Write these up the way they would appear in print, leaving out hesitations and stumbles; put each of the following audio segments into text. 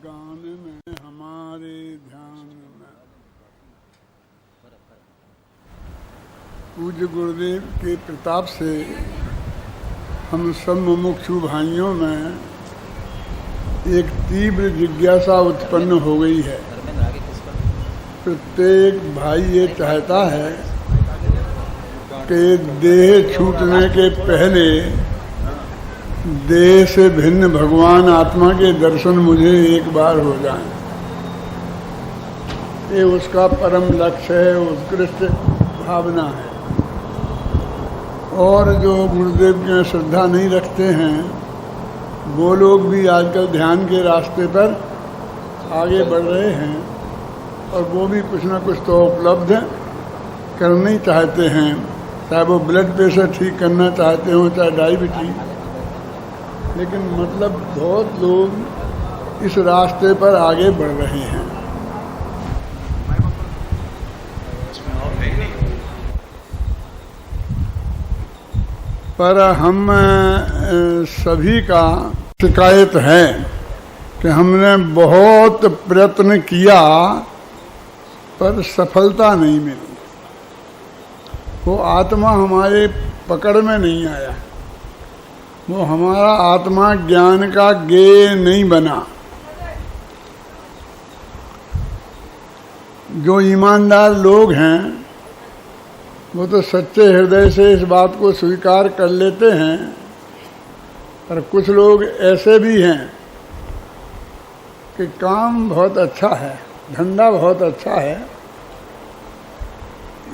गान में हमारे ध्यान में। पूज्य गुरुदेव के प्रताप से हम सब मुमुक्षु भाइयों में एक तीव्र जिज्ञासा उत्पन्न हो गई है। प्रत्येक भाई ये चाहता है कि देह छूटने के पहले देह से भिन्न भगवान आत्मा के दर्शन मुझे एक बार हो जाएं। ये उसका परम लक्ष्य है, उत्कृष्ट भावना है। और जो गुरुदेव की श्रद्धा नहीं रखते हैं वो लोग भी आजकल ध्यान के रास्ते पर आगे बढ़ रहे हैं और वो भी कुछ ना कुछ तो उपलब्ध करना ही चाहते हैं, चाहे वो ब्लड प्रेशर ठीक करना चाहते हो चाहे डायबिटीज। लेकिन मतलब बहुत लोग इस रास्ते पर आगे बढ़ रहे हैं। पर हम सभी का शिकायत है कि हमने बहुत प्रयत्न किया पर सफलता नहीं मिली। वो आत्मा हमारे पकड़ में नहीं आया, वो हमारा आत्मा ज्ञान का गेय नहीं बना। जो ईमानदार लोग हैं वो तो सच्चे हृदय से इस बात को स्वीकार कर लेते हैं, पर कुछ लोग ऐसे भी हैं कि काम बहुत अच्छा है, धंधा बहुत अच्छा है।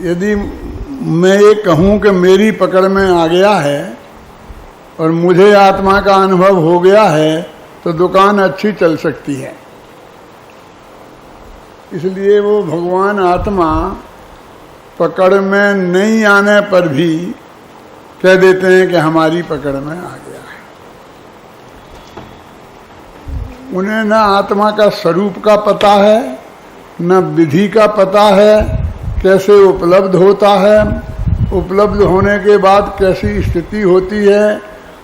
यदि मैं ये कहूँ कि मेरी पकड़ में आ गया है और मुझे आत्मा का अनुभव हो गया है तो दुकान अच्छी चल सकती है। इसलिए वो भगवान आत्मा पकड़ में नहीं आने पर भी कह देते हैं कि हमारी पकड़ में आ गया है। उन्हें न आत्मा का स्वरूप का पता है, न विधि का पता है, कैसे उपलब्ध होता है, उपलब्ध होने के बाद कैसी स्थिति होती है,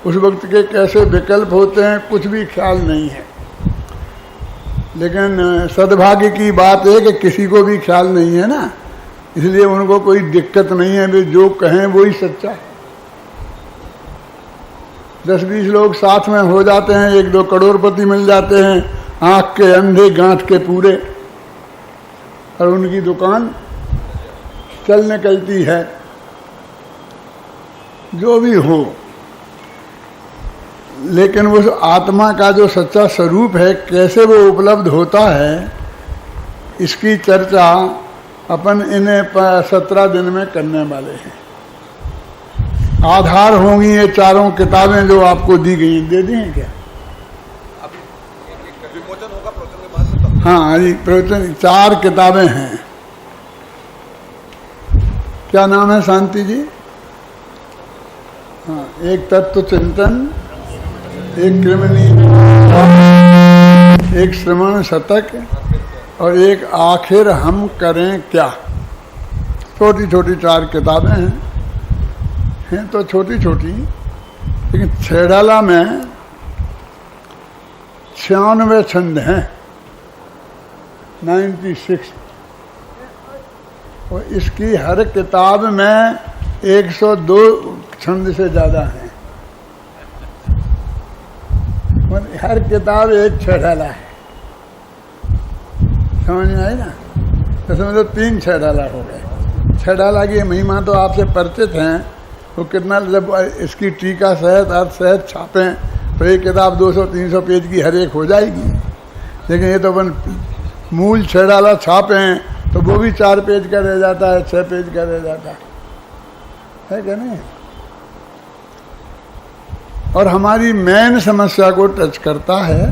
उस वक्त के कैसे विकल्प होते हैं, कुछ भी ख्याल नहीं है। लेकिन सद्भाग्य की बात है कि किसी को भी ख्याल नहीं है ना, इसलिए उनको कोई दिक्कत नहीं है, वे जो कहें वही सच्चा है। 10-20 लोग साथ में हो जाते हैं, 1-2 करोड़पति मिल जाते हैं, आंख के अंधे गांठ के पूरे, और उनकी दुकान चल निकलती है। जो भी हो, लेकिन उस आत्मा का जो सच्चा स्वरूप है कैसे वो उपलब्ध होता है, इसकी चर्चा अपन इन्हें 17 दिन में करने वाले हैं। आधार होंगी ये चारों किताबें जो आपको दी गई। दे दी हैं क्या? विमोचन होगा प्रवचन के बाद में। हाँ जी, प्रवचन 4 किताबें हैं। क्या नाम है शांति जी? हाँ, एक तत्व चिंतन, एक कृमनी, एक श्रवण शतक और एक आखिर हम करें क्या। छोटी छोटी 4 किताबें हैं तो छोटी छोटी, लेकिन छेड़ाला में 96 छंद हैं, 96। और इसकी हर किताब में 102 छंद से ज़्यादा हैं। हर किताब एक छेड़ाला है, समझ में आई ना? तो समझो 3 छेड़ाला हो गए। छेड़ाला की महिमा तो आपसे परिचित हैं। वो कितना, जब इसकी टीका सहित अर्थ सहित छापें तो ये किताब 200-300 पेज की हर एक हो जाएगी। लेकिन ये तो अपन मूल छेड़ाला छापें तो वो भी 4 पेज का रह जाता है, 6 पेज का रह जाता है क्या नहीं? और हमारी मेन समस्या को टच करता है।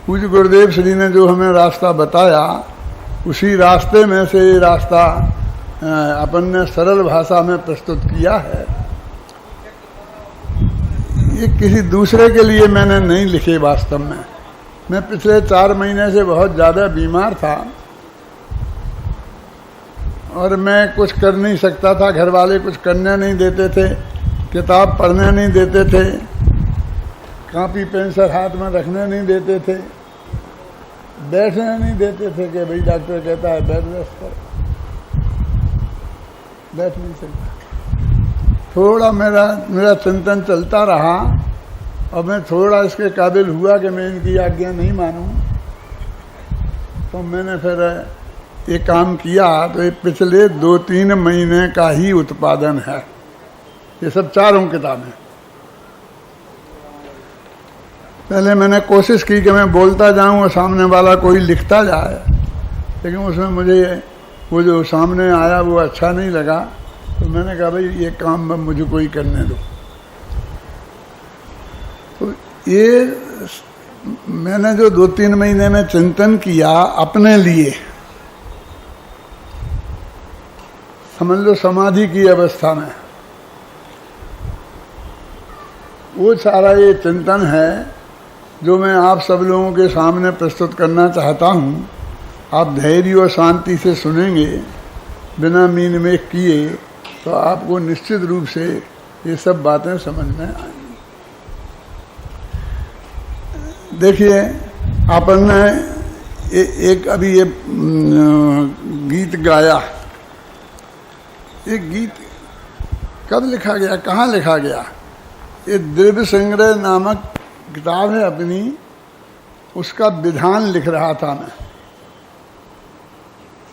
पूज्य गुरुदेव श्री ने जो हमें रास्ता बताया, उसी रास्ते में से ये रास्ता अपन ने सरल भाषा में प्रस्तुत किया है। ये किसी दूसरे के लिए मैंने नहीं लिखे। वास्तव में मैं पिछले 4 महीने से बहुत ज़्यादा बीमार था और मैं कुछ कर नहीं सकता था। घर वाले कुछ करने नहीं देते थे, किताब पढ़ने नहीं देते थे, कॉपी पेंसिल हाथ में रखने नहीं देते थे। बैठने नहीं देते थे कि भाई डॉक्टर कहता है बेड रेस्ट करो, बैठ नहीं सकता। थोड़ा मेरा चिंतन चलता रहा और मैं थोड़ा इसके काबिल हुआ कि मैं इनकी आज्ञा नहीं मानूं, तो मैंने फिर ये काम किया। तो ये पिछले 2-3 महीने का ही उत्पादन है, ये सब चारों किताबें। पहले मैंने कोशिश की कि मैं बोलता जाऊं और सामने वाला कोई लिखता जाए, लेकिन उसमें मुझे वो जो सामने आया वो अच्छा नहीं लगा, तो मैंने कहा भाई ये काम मुझे कोई करने दो। तो ये मैंने जो 2-3 महीने में चिंतन किया अपने लिए, समझ लो समाधि की अवस्था में, वो सारा ये चिंतन है जो मैं आप सब लोगों के सामने प्रस्तुत करना चाहता हूँ। आप धैर्य और शांति से सुनेंगे बिना मीन में किए, तो आपको निश्चित रूप से ये सब बातें समझ में आएंगी। देखिए, अपन ने एक अभी ये गीत गाया। ये गीत कब लिखा गया, कहाँ लिखा गया? ये द्रव्य संग्रह नामक किताब है अपनी, उसका विधान लिख रहा था मैं।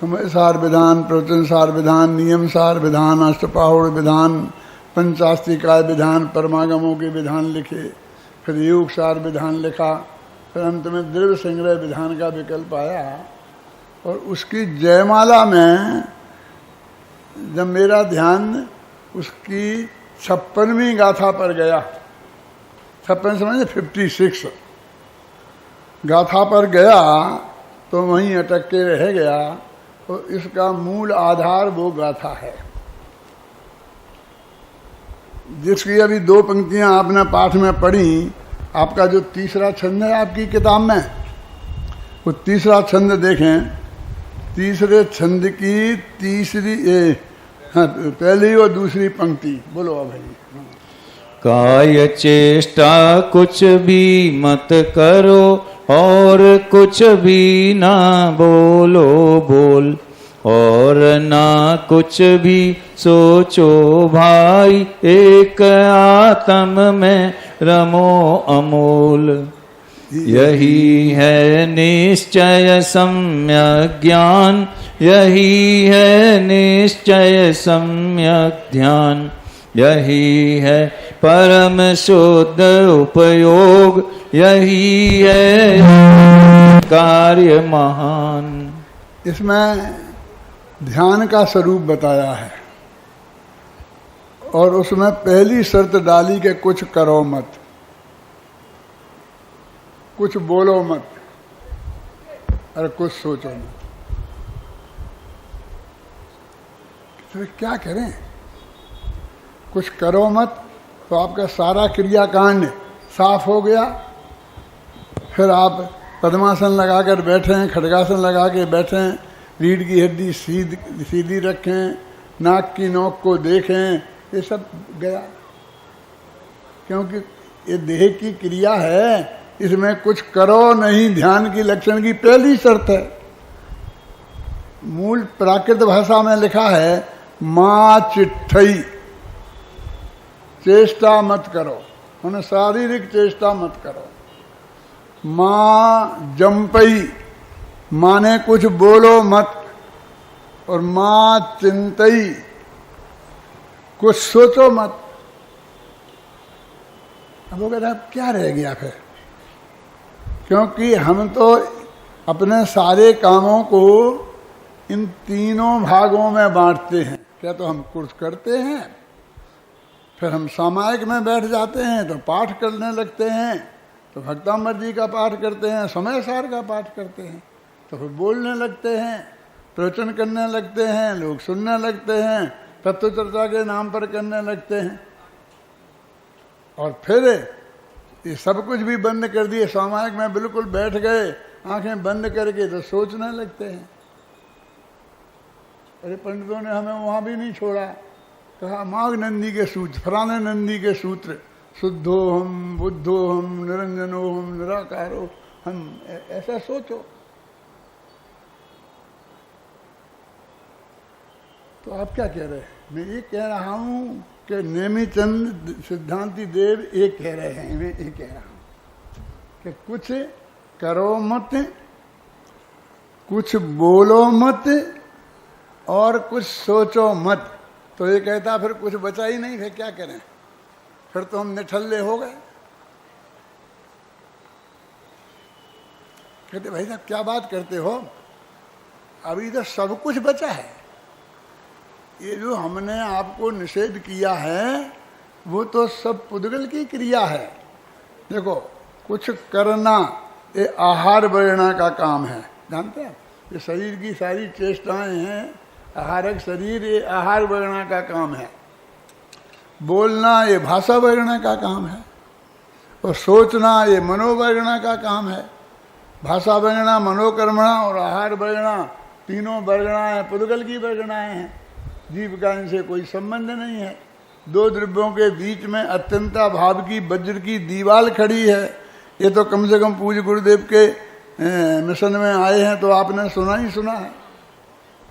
समय सार विधान, प्रवचन सार विधान, नियम सार विधान, अष्टपाहुड़ विधान, पंचास्तिकाय विधान, परमागमों के विधान लिखे, फिर योग सार विधान लिखा, फिर अंत में द्रव्य संग्रह विधान का विकल्प आया। और उसकी जयमाला में जब मेरा ध्यान उसकी 56वीं गाथा पर गया, 56 समझे 56 गाथा पर गया, तो वहीं अटक के रह गया। तो इसका मूल आधार वो गाथा है, जिसकी अभी 2 पंक्तियां आपने पाठ में पढ़ी। आपका जो तीसरा छंद है आपकी किताब में, वो तीसरा छंद देखें। तीसरे छंद की तीसरी पहली और दूसरी पंक्ति बोलो अब भाई। काय चेष्टा कुछ भी मत करो और कुछ भी ना बोलो बोल, और ना कुछ भी सोचो भाई, एक आत्म में रमो अमोल। यही है निश्चय सम्यक ज्ञान, यही है निश्चय सम्यक ध्यान, यही है परम शुद्ध उपयोग, यही है कार्य महान। इसमें ध्यान का स्वरूप बताया है, और उसमें पहली शर्त डाली कि कुछ करो मत, कुछ बोलो मत, और कुछ सोचो मत। तो क्या करें? कुछ करो मत, तो आपका सारा क्रियाकांड साफ हो गया। फिर आप पद्मासन लगाकर बैठे हैं, खड्गासन लगा के बैठे हैं, रीढ़ की हड्डी सीधी रखें, नाक की नोक को देखें, ये सब गया। क्योंकि ये देह की क्रिया है, इसमें कुछ करो नहीं। ध्यान की लक्षण की पहली शर्त है, मूल प्राकृत भाषा में लिखा है माँ चिट्ठई, चेष्टा मत करो, उन्हें शारीरिक चेष्टा मत करो। माँ जंपई माने कुछ बोलो मत, और माँ चिंतई कुछ सोचो मत। अब वो कहते हैं क्या रह गया फिर? क्योंकि हम तो अपने सारे कामों को इन तीनों भागों में बांटते हैं। क्या तो हम कुछ करते हैं, फिर हम सामायिक में बैठ जाते हैं तो पाठ करने लगते हैं, तो भक्तामृत जी का पाठ करते हैं, समय सार का पाठ करते हैं, तो फिर बोलने लगते हैं, प्रवचन करने लगते हैं, लोग सुनने लगते हैं, तत्व चर्चा के नाम पर करने लगते हैं, और फिर ये सब कुछ भी बंद कर दिए, सामायिक में बिल्कुल बैठ गए, आंखें बंद करके तो सोचने लगते हैं। अरे पंडितों ने हमें वहाँ भी नहीं छोड़ा, कहा माघ नंदी के सूत्र, फलाने नंदी के सूत्र, शुद्धो हम, बुद्धो हम, निरंजनो हम, निराकारो हम, ऐसा सोचो। तो आप क्या कह रहे हैं? मैं ये कह रहा हूं कि नेमिचंद सिद्धांति देव ये कह रहे हैं, मैं ये कह रहा हूं कि कुछ करो मत, कुछ बोलो मत और कुछ सोचो मत। तो ये कहता फिर कुछ बचा ही नहीं, फिर क्या करें, फिर तो हम निठल्ले हो गए। कहते भाई साहब क्या बात करते हो, अभी तो सब कुछ बचा है। ये जो हमने आपको निषेध किया है वो तो सब पुद्गल की क्रिया है। देखो कुछ करना ये आहार बढ़ना का काम है, जानते हैं? ये शरीर की सारी चेष्टाएं हैं, आहारक शरीर, ये आहार बढ़ना का काम है। बोलना ये भाषा बढ़ना का काम है, और सोचना ये मनोवर्गणा का काम है। भाषा वर्गणा, मनोकर्मणा और आहार वर्गणा, तीनों वर्गणाएं पुद्गल की वर्गणाएं हैं। जीव का इनसे कोई संबंध नहीं है। दो द्रव्यों के बीच में अत्यंता भाव की वज्र की दीवार खड़ी है। ये तो कम से कम पूज्य गुरुदेव के मिशन में आए हैं तो आपने सुना ही सुना है।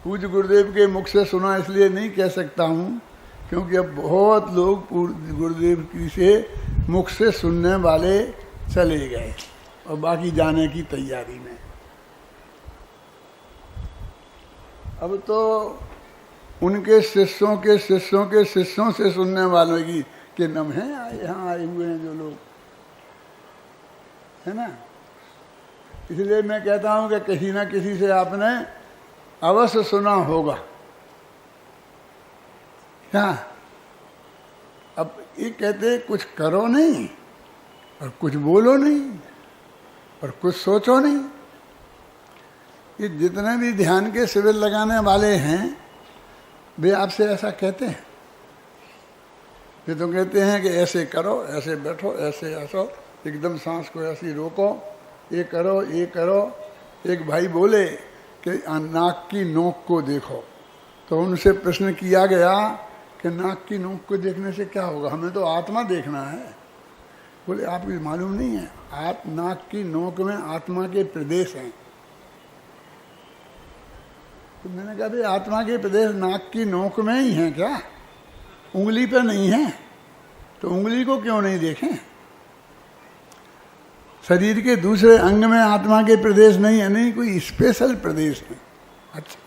पूज्य गुरुदेव के मुख से सुना इसलिए नहीं कह सकता हूँ क्योंकि अब बहुत लोग पूज्य गुरुदेव की से मुख से सुनने वाले चले गए और बाकी जाने की तैयारी में। अब तो उनके शिष्यों के शिष्यों के शिष्यों से सुनने वालों की के नम है यहाँ आए हुए हैं जो लोग, है ना। इसलिए मैं कहता हूँ कि किसी ना किसी से आपने अवश्य सुना होगा। क्या अब ये कहते कुछ करो नहीं और कुछ बोलो नहीं और कुछ सोचो नहीं। ये जितने भी ध्यान के शिविर लगाने वाले हैं वे आपसे ऐसा कहते हैं। वे तो कहते हैं कि ऐसे करो, ऐसे बैठो, ऐसे ऐसो, एकदम सांस को ऐसी रोको, ये करो ये करो। एक भाई बोले कि नाक की नोक को देखो, तो उनसे प्रश्न किया गया कि नाक की नोक को देखने से क्या होगा, हमें तो आत्मा देखना है। बोले आपको मालूम नहीं है, आप नाक की नोक में आत्मा के प्रदेश हैं। तो मैंने कहा भाई आत्मा के प्रदेश नाक की नोक में ही हैं क्या, उंगली पे नहीं है? तो उंगली को क्यों नहीं देखें? शरीर के दूसरे अंग में आत्मा के प्रदेश नहीं है, नहीं कोई स्पेशल प्रदेश है। अच्छा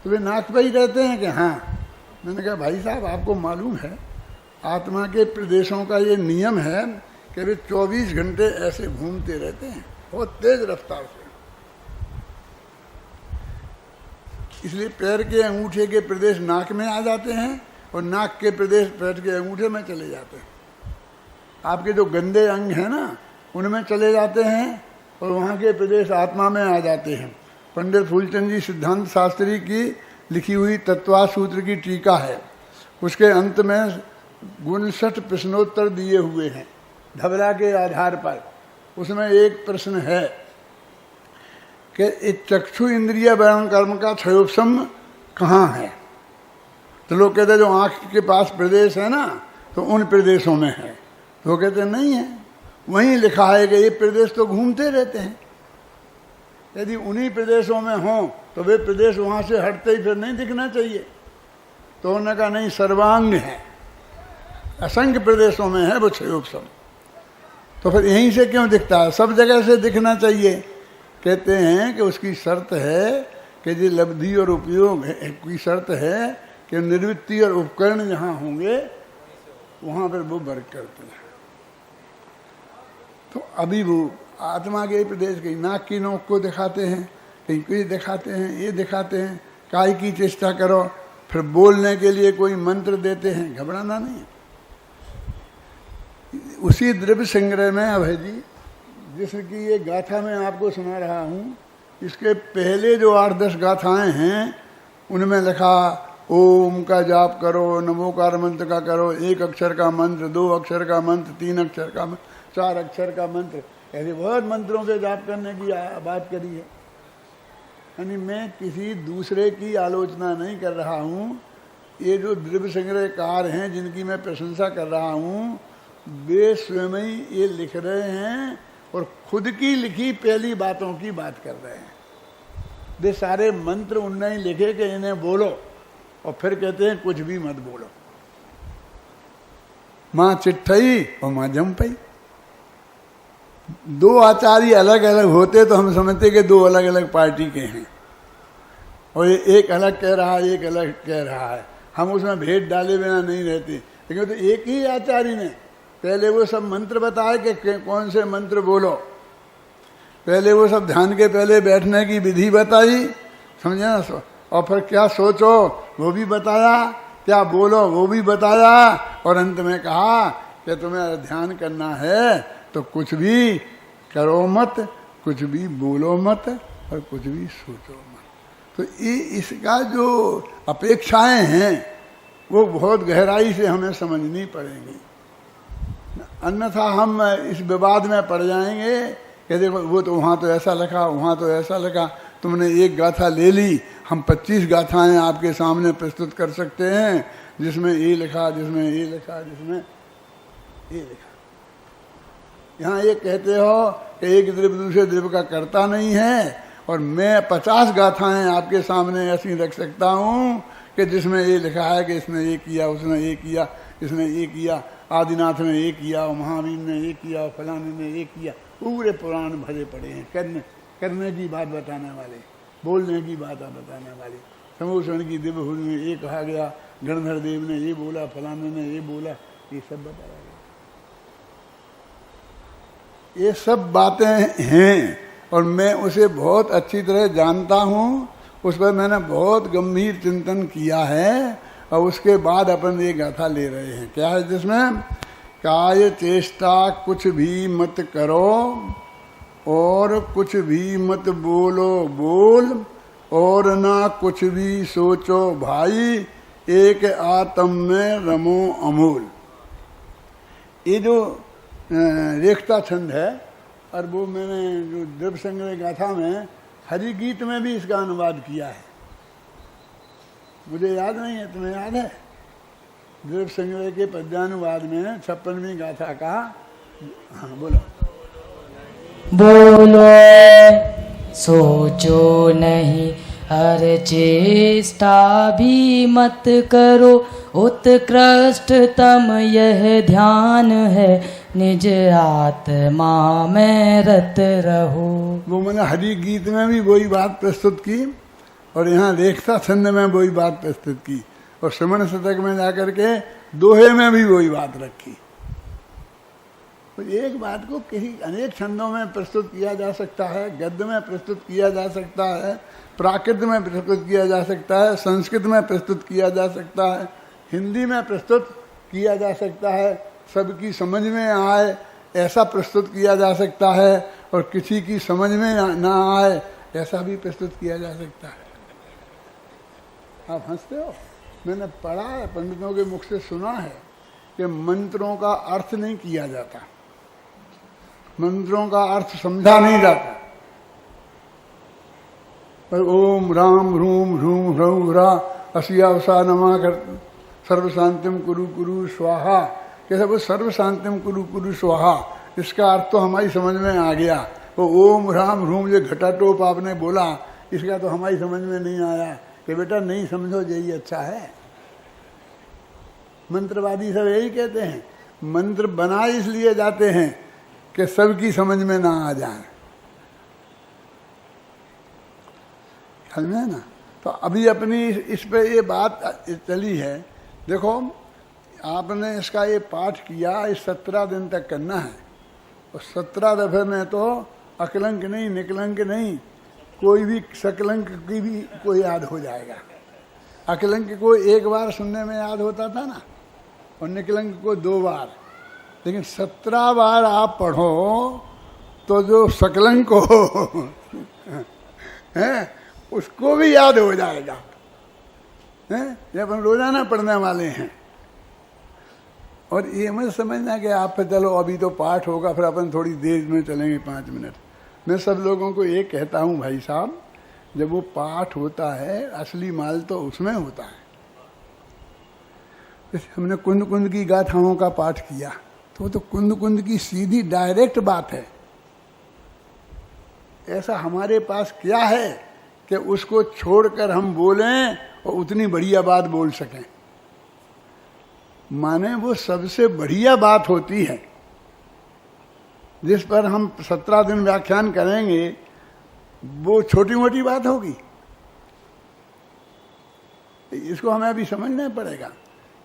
तो वे नाक पे ही रहते हैं कि हाँ? मैंने कहा भाई साहब आपको मालूम है आत्मा के प्रदेशों का ये नियम है कि वे 24 घंटे ऐसे घूमते रहते हैं बहुत तेज रफ्तार से। इसलिए पैर के अंगूठे के प्रदेश नाक में आ जाते हैं और नाक के प्रदेश पैर के अंगूठे में चले जाते हैं। आपके जो गंदे अंग हैं ना उनमें चले जाते हैं और वहाँ के प्रदेश आत्मा में आ जाते हैं। पंडित फूलचंद जी सिद्धांत शास्त्री की लिखी हुई तत्वा सूत्र की टीका है, उसके अंत में 59 प्रश्नोत्तर दिए हुए हैं धबला के आधार पर। उसमें एक प्रश्न है कि इस चक्षु इंद्रिय वर्ण कर्म का क्षयोपशम कहाँ है? तो लोग कहते हैं जो आँख के पास प्रदेश है ना तो उन प्रदेशों में है। तो कहते नहीं है, वहीं लिखा है कि ये प्रदेश तो घूमते रहते हैं। यदि उन्हीं प्रदेशों में हों तो वे प्रदेश वहाँ से हटते ही फिर नहीं दिखना चाहिए। तो उन्होंने कहा नहीं, सर्वांग है, असंख्य प्रदेशों में है वो क्षयोपशम। तो फिर यहीं से क्यों दिखता है? सब जगह से दिखना चाहिए। कहते हैं कि उसकी शर्त है कि जो लब्धि और उपयोग है की शर्त है कि निर्वृत्ति और उपकरण जहाँ होंगे वहाँ पर वो वर्क करते हैं। तो अभी वो आत्मा के प्रदेश कहीं नाक की नोक को दिखाते हैं, कहीं कोई दिखाते हैं, ये दिखाते हैं। काय की चेष्टा करो, फिर बोलने के लिए कोई मंत्र देते हैं, घबराना नहीं। उसी द्रव्य संग्रह में अभय जी जिसकी ये गाथा मैं आपको सुना रहा हूँ, इसके पहले जो 8-10 गाथाएं हैं उनमें लिखा ओम का जाप करो, नमोकार मंत्र का करो, 1 अक्षर का मंत्र, 2 अक्षर का मंत्र, 3 अक्षर का मंत्र, 4 अक्षर का मंत्र, ऐसे बहुत मंत्रों के जाप करने की बात करी है। यानी मैं किसी दूसरे की आलोचना नहीं कर रहा हूँ। ये जो द्रव्य संग्रहकार हैं जिनकी मैं प्रशंसा कर रहा हूँ वे स्वयं ही ये लिख रहे हैं और खुद की लिखी पहली बातों की बात कर रहे हैं। वे सारे मंत्र उनने ही लिखे कि इन्हें बोलो, और फिर कहते हैं कुछ भी मत बोलो। माँ चिट्ठई और माँ जमपई। दो आचार्य अलग अलग होते तो हम समझते कि दो अलग अलग पार्टी के हैं, और ये एक अलग कह रहा है, एक अलग कह रहा है। हम उसमें भेद डाले बिना नहीं रहते। लेकिन तो एक ही आचार्य ने पहले वो सब मंत्र बताए कि कौन से मंत्र बोलो, पहले वो सब ध्यान के पहले बैठने की विधि बताई, समझे ना, और फिर क्या सोचो वो भी बताया, क्या बोलो वो भी बताया, और अंत में कहा कि तुम्हें ध्यान करना है तो कुछ भी करो मत, कुछ भी बोलो मत, और कुछ भी सोचो मत। तो ये इसका जो अपेक्षाएं हैं वो बहुत गहराई से हमें समझनी पड़ेंगी, अन्यथा हम इस विवाद में पड़ जाएंगे कि देखो वो तो वहाँ तो ऐसा लिखा, वहाँ तो ऐसा लिखा। तुमने एक गाथा ले ली, हम 25 गाथाएं आपके सामने प्रस्तुत कर सकते हैं जिसमें ये लिखा, जिसमें ये लिखा, जिसमें ये लिखा। यहाँ ये कहते हो कि एक द्रव्य दूसरे द्रव्य का करता नहीं है, और मैं 50 गाथाएं आपके सामने ऐसी रख सकता हूँ कि जिसमें ये लिखा है कि इसने ये किया, उसने ये किया, इसने ये किया, आदिनाथ ने ये किया, और महावीर ने ये किया, और फलाने ने ये किया। पूरे पुराण भरे पड़े हैं करने की बात बताने वाले, बोलने की बात बताने वाले। समूषण की दिव्य हुई में ये कहा गया, गणधर देव ने ये बोला, फलाने ने ये बोला, ये सब बताया गया। ये सब बातें हैं और मैं उसे बहुत अच्छी तरह जानता हूँ, उस पर मैंने बहुत गंभीर चिंतन किया है, और उसके बाद अपन ये गाथा ले रहे हैं। क्या है जिसमें? काय चेष्टा कुछ भी मत करो और कुछ भी मत बोलो बोल, और ना कुछ भी सोचो भाई, एक आत्म में रमो अमूल। ये जो रेखता छंद है, और वो मैंने जो द्रव्य संग्रह गाथा में हरि गीत में भी इसका अनुवाद किया है। मुझे याद नहीं है, तुम्हें याद है? द्रव्य संग्रह के पद्यानुवाद में 56वीं गाथा का, हाँ बोलो। बोलो सोचो नहीं हर चेष्टा भी मत करो, उत्कृष्टतम यह ध्यान है, निज आत्मा में रत रहो। वो मैंने हरि गीत में भी वही बात प्रस्तुत की, और यहाँ रेखता छंद में वही बात प्रस्तुत की, और श्रवण शतक में जाकर के दोहे में भी वही बात रखी। तो एक बात को कहीं अनेक छंदों में प्रस्तुत किया जा सकता है, गद्य में प्रस्तुत किया जा सकता है, प्राकृत में प्रस्तुत किया जा सकता है, संस्कृत में प्रस्तुत किया जा सकता है, हिंदी में प्रस्तुत किया जा सकता है, सबकी समझ में आए ऐसा प्रस्तुत किया जा सकता है, और किसी की समझ में ना आए ऐसा भी प्रस्तुत किया जा सकता है। आप हंसते हो? मैंने पढ़ा है, पंडितों के मुख से सुना है कि मंत्रों का अर्थ नहीं किया जाता, मंत्रों का अर्थ समझा नहीं जाता, पर ओम राम ह्रूम ह्रूम ह्रऊ ह्रा असिया उषा नमा कर सर्व शांतिम कुरु कुरु स्वाहा, कैसे वो सर्व शांतिम कुरु कुरु स्वाहा, इसका अर्थ तो हमारी समझ में आ गया। वो ओम राम ह्रूम जो घटाटोप आपने बोला, इसका तो हमारी समझ में नहीं आया कि बेटा नहीं समझो यही अच्छा है। मंत्रवादी सब यही कहते हैं, मंत्र बनाए इसलिए जाते हैं कि सबकी समझ में ना आ जाए, समझ में ना। तो अभी अपनी इस पे ये बात चली है। देखो आपने इसका ये पाठ किया, इस 17 दिन तक करना है, और 17 दफे में तो अकलंक नहीं निकलंक नहीं, कोई भी सकलंक की भी कोई याद हो जाएगा। अकलंक को एक बार सुनने में याद होता था ना, और निकलंक को 2 बार, लेकिन 17 बार आप पढ़ो तो जो सकलंक हो है उसको भी याद हो जाएगा, हैं? ये अपन रोजाना पढ़ने वाले हैं। और ये मत समझना कि आप पे चलो अभी तो पाठ होगा फिर अपन थोड़ी देर में चलेंगे 5 मिनट। मैं सब लोगों को ये कहता हूँ भाई साहब, जब वो पाठ होता है असली माल तो उसमें होता है। जैसे हमने कुंद कुंद की गाथाओं का पाठ किया तो वो तो कुंद कुंद की सीधी डायरेक्ट बात है। ऐसा हमारे पास क्या है कि उसको छोड़कर हम बोलें और उतनी बढ़िया बात बोल सकें। माने वो सबसे बढ़िया बात होती है जिस पर हम 17 दिन व्याख्यान करेंगे, वो छोटी मोटी बात होगी। इसको हमें अभी समझना पड़ेगा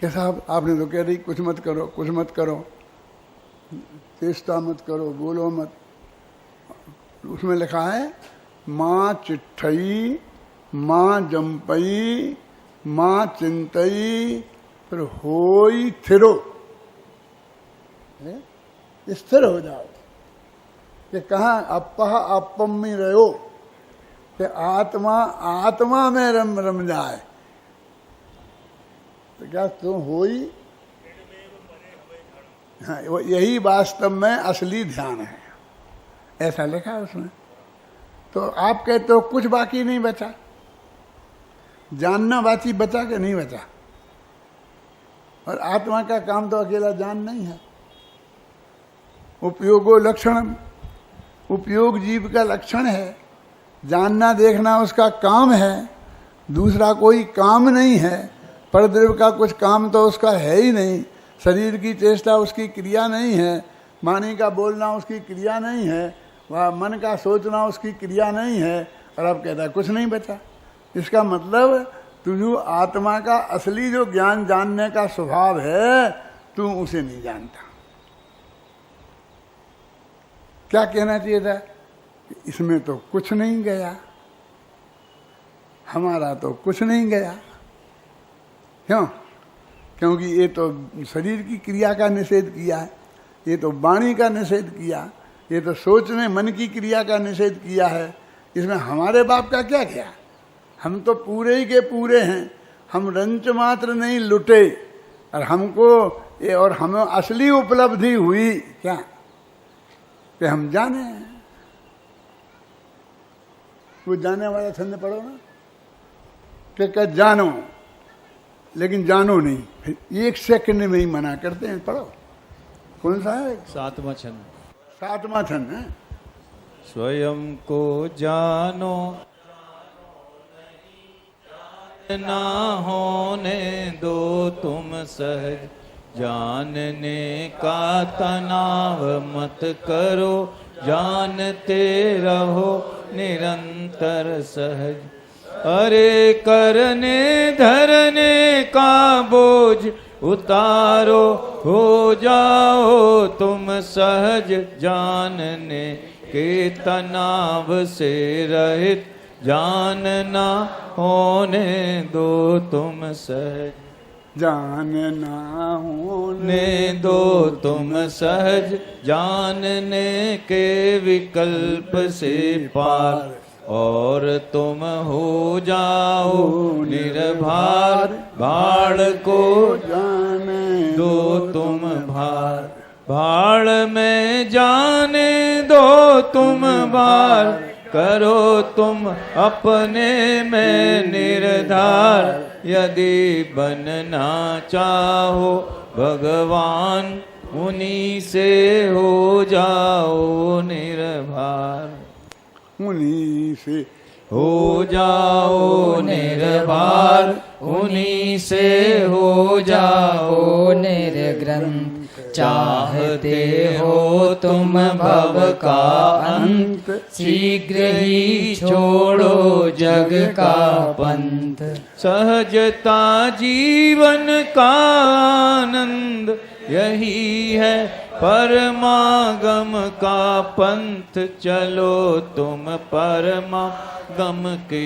कि साहब आपने तो कह रही कुछ मत करो, कुछ मत करो, चेष्टा मत करो, बोलो मत। उसमें लिखा है माँ चिट्ठई, माँ जम्पई, माँ चिंतई, फिर होई थिरो। स्थिर हो जाओ कि कहाँ अपह अपम में रहो, कि आत्मा आत्मा में रम जाए। तो क्या तुम होई, हाँ, यही वास्तव में असली ध्यान है, ऐसा लिखा है उसमें। तो आप कहते हो कुछ बाकी नहीं बचा, जानना बाकी बचा कि नहीं बचा। और आत्मा का काम तो अकेला जान नहीं है। उपयोगो लक्षणम, उपयोग जीव का लक्षण है। जानना देखना उसका काम है, दूसरा कोई काम नहीं है। परद्रव्य का कुछ काम तो उसका है ही नहीं। शरीर की चेष्टा उसकी क्रिया नहीं है, वाणी का बोलना उसकी क्रिया नहीं है, वह मन का सोचना उसकी क्रिया नहीं है। और अब कहता है कुछ नहीं बचा। इसका मतलब तुझे आत्मा का असली जो ज्ञान जानने का स्वभाव है, तू उसे नहीं जानता। क्या कहना चाहिए था? इसमें तो कुछ नहीं गया, हमारा तो कुछ नहीं गया। क्यों? क्योंकि ये तो शरीर की क्रिया का निषेध किया है, ये तो वाणी का निषेध किया, ये तो सोचने मन की क्रिया का निषेध किया है। इसमें हमारे बाप का क्या गया? हम तो पूरे ही के पूरे हैं, हम रंच मात्र नहीं लुटे। और हमको ये, और हमें असली उपलब्धि हुई क्या कि हम जाने। वो जाने वाला छंद पढ़ो ना, कि जानो, लेकिन जानो नहीं, फिर 1 सेकंड में ही मना करते हैं। पढ़ो, कौन सा है? 7वां छंद। 7वां छंद है। स्वयं को जानो ना होने दो तुम सहज, जानने का तनाव मत करो, जानते रहो निरंतर सहज। अरे करने धरने का बोझ उतारो, हो जाओ तुम सहज, जानने के तनाव से रहित, जानना होने दो तुम सहज, जानना होने दो तुम सहज, जानने के विकल्प से पार, और तुम हो जाओ निर्भार, भाड़ को जाने दो तुम भार, भाड़ में जाने दो तुम भार, करो तुम अपने में निर्धार। यदि बनना चाहो भगवान, उन्हीं से हो जाओ निर्भर, उन्हीं से हो जाओ निर्भर, उन्हीं से हो जाओ निर्ग्रंथ। चाहते हो तुम भव का अंत, शीघ्र ही छोड़ो जग का पंथ। सहजता जीवन का आनंद, यही है परमागम का पंथ। चलो तुम परमागम के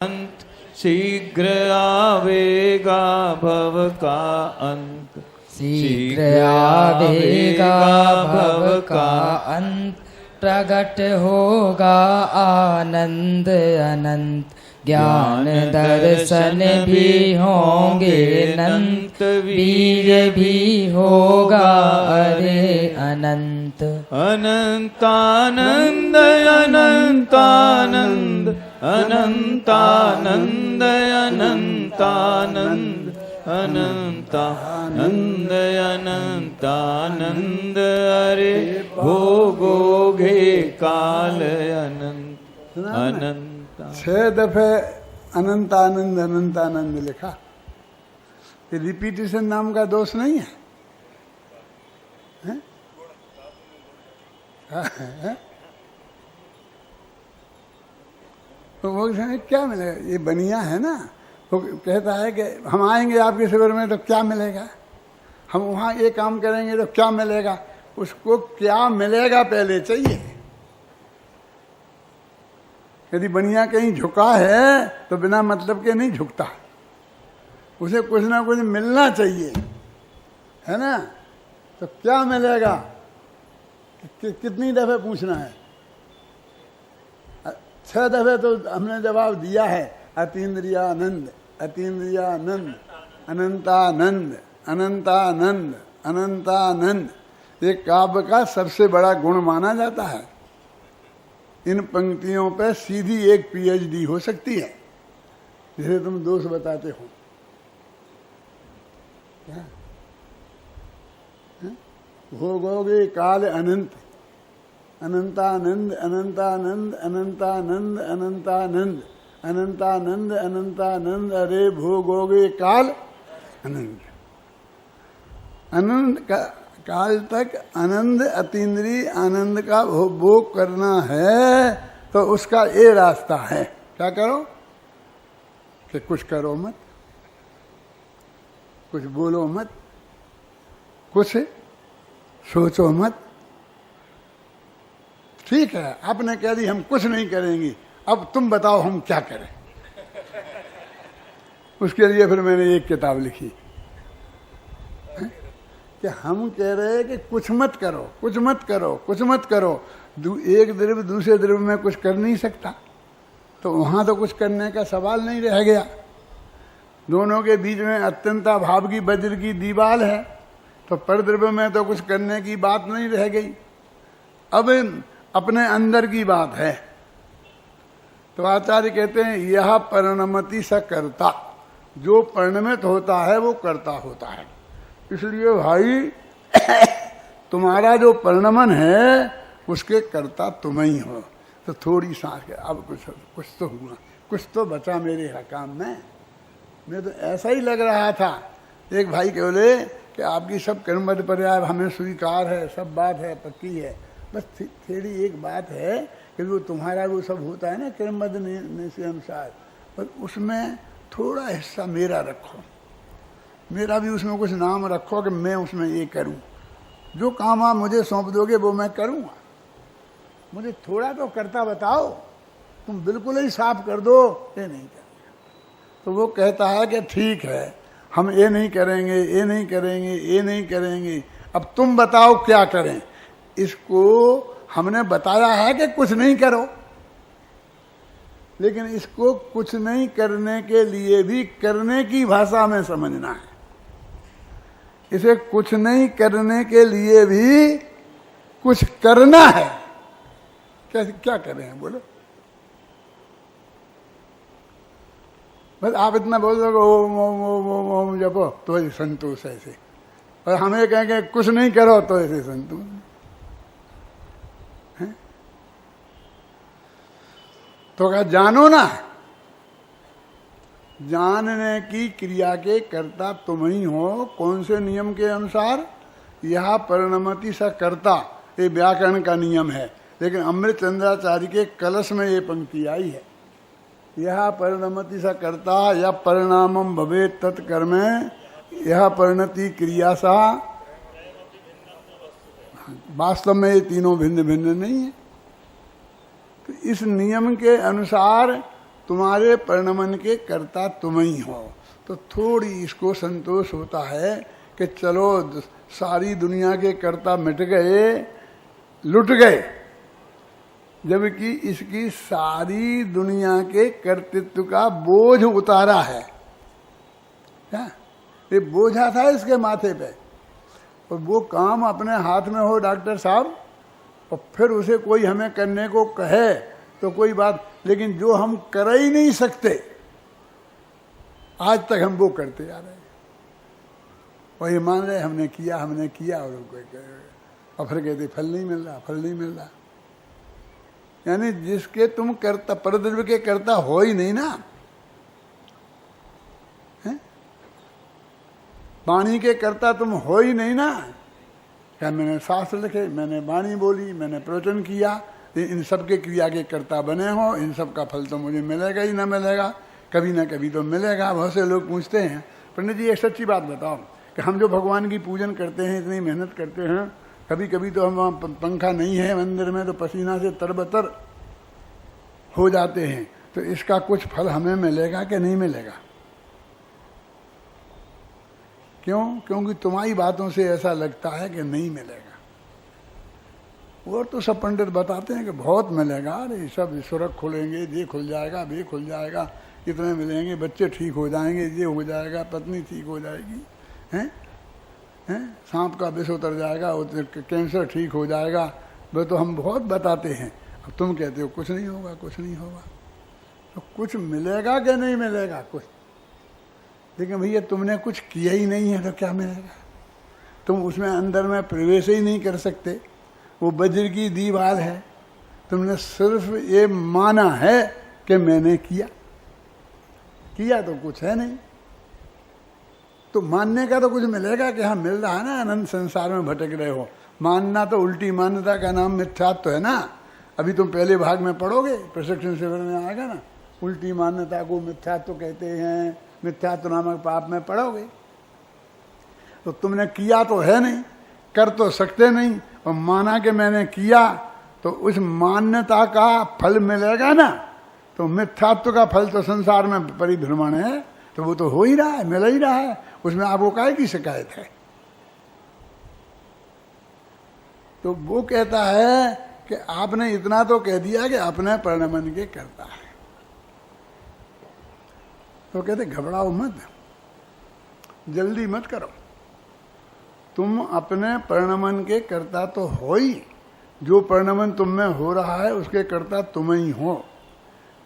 अंत, शीघ्र आवेगा भव का अंत, शीघ्र आवेगा भव का अंत। प्रगट होगा आनंद अनंत, ज्ञान दर्शन भी होंगे अनंत, वीर्य भी होगा अरे अनंत। अनंतानंद अनंतानंद, अनंतानंद अनंतानंद, अनंतानंद अनंतानंद, अरे भोगोगे काल अनंत। सुना आपने? अनंता 6 दफे अनंतानंद अनंतानंद लिखा। ये रिपीटिशन नाम का दोष नहीं है, हैं? हैं? तो वो क्या मिलेगा? ये बनिया है ना, वो कहता है कि हम आएंगे आपके शिविर में तो क्या मिलेगा, हम वहाँ ये काम करेंगे तो क्या मिलेगा। उसको क्या मिलेगा पहले चाहिए। यदि बनिया कहीं झुका है तो बिना मतलब के नहीं झुकता, उसे कुछ ना कुछ मिलना चाहिए, है ना। तो क्या मिलेगा, कितनी दफे पूछना है? 6 दफे तो हमने जवाब दिया है। अतीन्द्रियानंद, अतीन्द्रियानंद, अनंतानंद, अनंतानंद, अनंतानंद। ये काव्य का सबसे बड़ा गुण माना जाता है। इन पंक्तियों पे सीधी एक पीएचडी हो सकती है, जिसे तुम दोष बताते हो। क्या भोगोगे काल अनंत, अनंतानंद, अनंतानंद, अनंतानंद, अनंतानंद, अनंतानंद, अनंतानंद। अरे भोगोगे काल अनंत, अनंत का काल तक आनंद, अतीन्द्रिय आनंद का भोग करना है। तो उसका ये रास्ता है, क्या करो कि कुछ करो मत, कुछ बोलो मत, कुछ सोचो मत। ठीक है, आपने कह दी हम कुछ नहीं करेंगे, अब तुम बताओ हम क्या करें। उसके लिए फिर मैंने एक किताब लिखी कि हम कह रहे हैं कि कुछ मत करो, कुछ मत करो, कुछ मत करो। एक द्रव्य दूसरे द्रव्य में कुछ कर नहीं सकता, तो वहां तो कुछ करने का सवाल नहीं रह गया। दोनों के बीच में अत्यंता भाव की वज्र की दीवार है, तो परद्रव्य में तो कुछ करने की बात नहीं रह गई। अब अपने अंदर की बात है। तो आचार्य कहते हैं यह परिणमति स कर्ता, जो परिणमित होता है वो कर्ता होता है। इसलिए भाई तुम्हारा जो परिणमन है उसके कर्ता तुम ही हो। तो थोड़ी सांस के अब कुछ तो हुआ, कुछ तो बचा मेरे हकाम में। मैं तो ऐसा ही लग रहा था। एक भाई कह बोले कि आपकी सब कर्मबद्ध पर्याय हमें स्वीकार है, सब बात है, पक्की है, बस थोड़ी एक बात है कि वो तुम्हारा वो सब होता है ना कर्मबद्ध से अनुसार, पर उसमें थोड़ा हिस्सा मेरा रखो, मेरा भी उसमें कुछ नाम रखो कि मैं उसमें ये करूं। जो काम आप मुझे सौंप दोगे वो मैं करूंगा, मुझे थोड़ा तो करता बताओ। तुम बिल्कुल ही साफ कर दो ये नहीं करेंगे। तो वो कहता है कि ठीक है, हम ये नहीं करेंगे, ये नहीं करेंगे, ये नहीं करेंगे, अब तुम बताओ क्या करें। इसको हमने बताया है कि कुछ नहीं करो, लेकिन इसको कुछ नहीं करने के लिए भी करने की भाषा में समझना है। इसे कुछ नहीं करने के लिए भी कुछ करना है। कैसे क्या करें बोलो? बस आप इतना बोल दोगे ओम ओम ओम ओम ओम जपो तो ये संतोष ऐसे, और हमें कहेंगे कुछ नहीं करो तो ऐसे संतोष है। तो क्या जानो ना, जानने की क्रिया के कर्ता तुम ही हो। कौन से नियम के अनुसार? यह परिणमति सा कर्ता, ये व्याकरण का नियम है, लेकिन अमृत चंद्राचार्य के कलश में ये पंक्ति आई है। यह परिणमति सा कर्ता या परिणामम भवेत् तत्कर्मे, यह परिणति क्रिया सा। वास्तव में ये तीनों भिन्न भिन्न नहीं है। तो इस नियम के अनुसार तुम्हारे परिणमन के कर्ता तुम ही हो। तो थोड़ी इसको संतोष होता है कि चलो सारी दुनिया के कर्ता मिट गए, लुट गए, जबकि इसकी सारी दुनिया के कर्तृत्व का बोझ उतारा है। क्या ये बोझा था इसके माथे पे, और वो काम अपने हाथ में हो डॉक्टर साहब, और फिर उसे कोई हमें करने को कहे तो कोई बात, लेकिन जो हम कर ही नहीं सकते आज तक हम वो करते जा रहे हैं। और ये मान रहे हमने किया और फिर कहते फल नहीं मिल रहा, फल नहीं मिल रहा। यानी जिसके तुम कर्ता, परद्रव्य के कर्ता हो ही नहीं ना, वाणी के कर्ता तुम हो ही नहीं ना। क्या मैंने शास्त्र लिखे, मैंने वाणी बोली, मैंने प्रवचन किया, इन सब के क्रिया के कर्ता बने हो, इन सब का फल तो मुझे मिलेगा ही ना मिलेगा, कभी ना कभी तो मिलेगा। बहुत से लोग पूछते हैं, पंडित जी एक सच्ची बात बताओ कि हम जो भगवान की पूजन करते हैं, इतनी मेहनत करते हैं, कभी कभी तो हम वहाँ पंखा नहीं है मंदिर में तो पसीना से तरबतर हो जाते हैं, तो इसका कुछ फल हमें मिलेगा कि नहीं मिलेगा? क्यों? क्योंकि तुम्हारी बातों से ऐसा लगता है कि नहीं मिलेगा। और तो सब पंडित बताते हैं कि बहुत मिलेगा, अरे सब सुरख खुलेंगे, ये खुल जाएगा, वे खुल जाएगा, इतने मिलेंगे, बच्चे ठीक हो जाएंगे, ये हो जाएगा, पत्नी ठीक हो जाएगी, हैं सांप का विष उतर जाएगा, कैंसर ठीक हो जाएगा। वो तो हम बहुत बताते हैं। अब तुम कहते हो कुछ नहीं होगा, कुछ नहीं होगा, तो कुछ मिलेगा कि नहीं मिलेगा? कुछ। लेकिन भैया तुमने कुछ किया ही नहीं है तो क्या मिलेगा? तुम उसमें अंदर में प्रवेश ही नहीं कर सकते, वो वज्र की दीवार है, तुमने सिर्फ ये माना है कि मैंने किया, किया तो कुछ है नहीं। तो मानने का तो कुछ मिलेगा कि हाँ मिल रहा है ना, अनंत संसार में भटक रहे हो। मानना तो उल्टी मान्यता का नाम मिथ्यात्व तो है ना। अभी तुम पहले भाग में पढ़ोगे, प्रशिक्षण शिविर में आएगा ना, उल्टी मान्यता को मिथ्यात्व कहते हैं, मिथ्यात्व नामक पाप में पढ़ोगे। तो तुमने किया तो है नहीं, कर तो सकते नहीं, और माना कि मैंने किया, तो उस मान्यता का फल मिलेगा ना। तो मिथ्यात्व का फल तो संसार में परिभ्रमण है, तो वो तो हो ही रहा है, मिल ही रहा है, उसमें आपको काहे की शिकायत है? तो वो कहता है कि आपने इतना तो कह दिया कि अपने परिणमन के करता है। तो कहते घबराओ मत, जल्दी मत करो, तुम अपने परिणमन के कर्ता तो हो ही, जो परिणमन तुम में हो रहा है उसके कर्ता तुम ही हो,